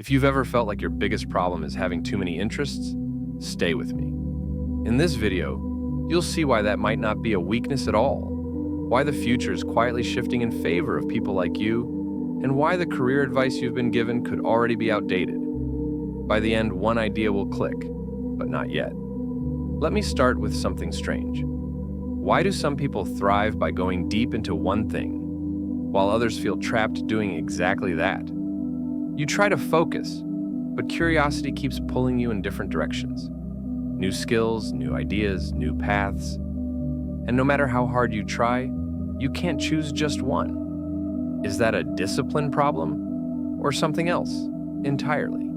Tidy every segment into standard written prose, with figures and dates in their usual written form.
If you've ever felt like your biggest problem is having too many interests, stay with me. In this video, you'll see why that might not be a weakness at all, why the future is quietly shifting in favor of people like you, and why the career advice you've been given could already be outdated. By the end, one idea will click, but not yet. Let me start with something strange. Why do some people thrive by going deep into one thing, while others feel trapped doing exactly that? You try to focus, but curiosity keeps pulling you in different directions. New skills, new ideas, new paths. And no matter how hard you try, you can't choose just one. Is that a discipline problem or something else entirely?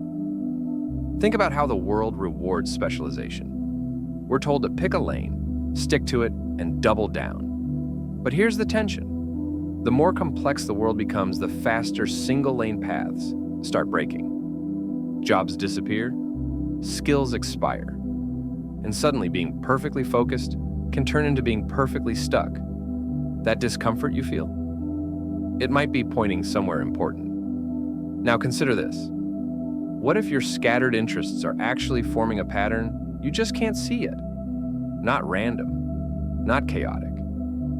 Think about how the world rewards specialization. We're told to pick a lane, stick to it, and double down. But here's the tension. The more complex the world becomes, the faster single-lane paths start breaking. Jobs disappear, skills expire, and suddenly being perfectly focused can turn into being perfectly stuck. That discomfort you feel? It might be pointing somewhere important. Now consider this. What if your scattered interests are actually forming a pattern you just can't see yet? Not random, not chaotic,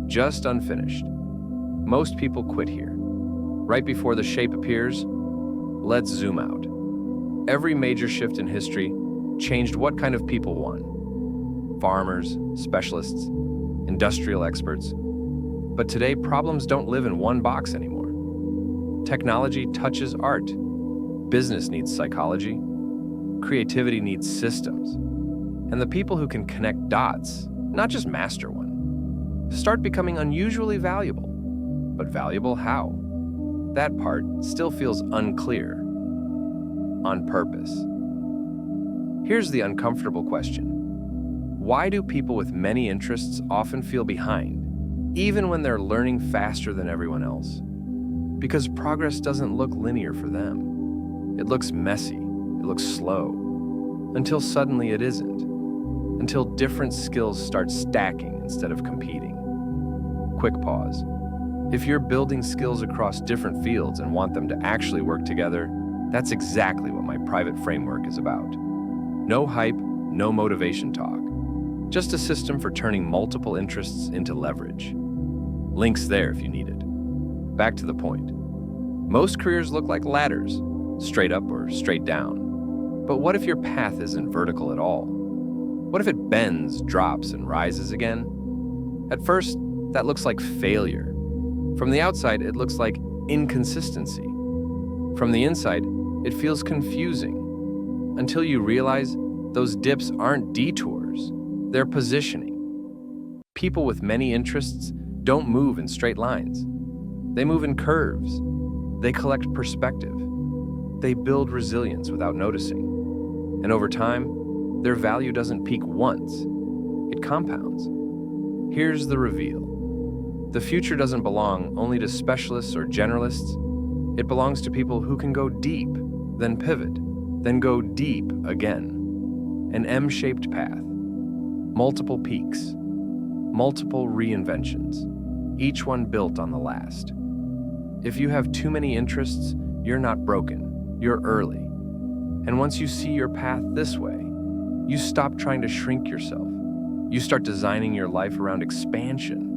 just unfinished. Most people quit here. Right before the shape appears, let's zoom out. Every major shift in history changed what kind of people won. Farmers, specialists, industrial experts. But today, problems don't live in one box anymore. Technology touches art. Business needs psychology. Creativity needs systems. And the people who can connect dots, not just master one, start becoming unusually valuable. But valuable how? That part still feels unclear. On purpose. Here's the uncomfortable question. Why do people with many interests often feel behind, even when they're learning faster than everyone else? Because progress doesn't look linear for them. It looks messy, it looks slow, until suddenly it isn't. Until different skills start stacking instead of competing. Quick pause. If you're building skills across different fields and want them to actually work together, that's exactly what my private framework is about. No hype, no motivation talk. Just a system for turning multiple interests into leverage. Links there if you need it. Back to the point. Most careers look like ladders, straight up or straight down. But what if your path isn't vertical at all? What if it bends, drops, and rises again? At first, that looks like failure. From the outside, it looks like inconsistency. From the inside, it feels confusing. Until you realize those dips aren't detours, they're positioning. People with many interests don't move in straight lines. They move in curves. They collect perspective. They build resilience without noticing. And over time, their value doesn't peak once. It compounds. Here's the reveal. The future doesn't belong only to specialists or generalists. It belongs to people who can go deep, then pivot, then go deep again. An M-shaped path. Multiple peaks. Multiple reinventions. Each one built on the last. If you have too many interests, you're not broken. You're early. And once you see your path this way, you stop trying to shrink yourself. You start designing your life around expansion.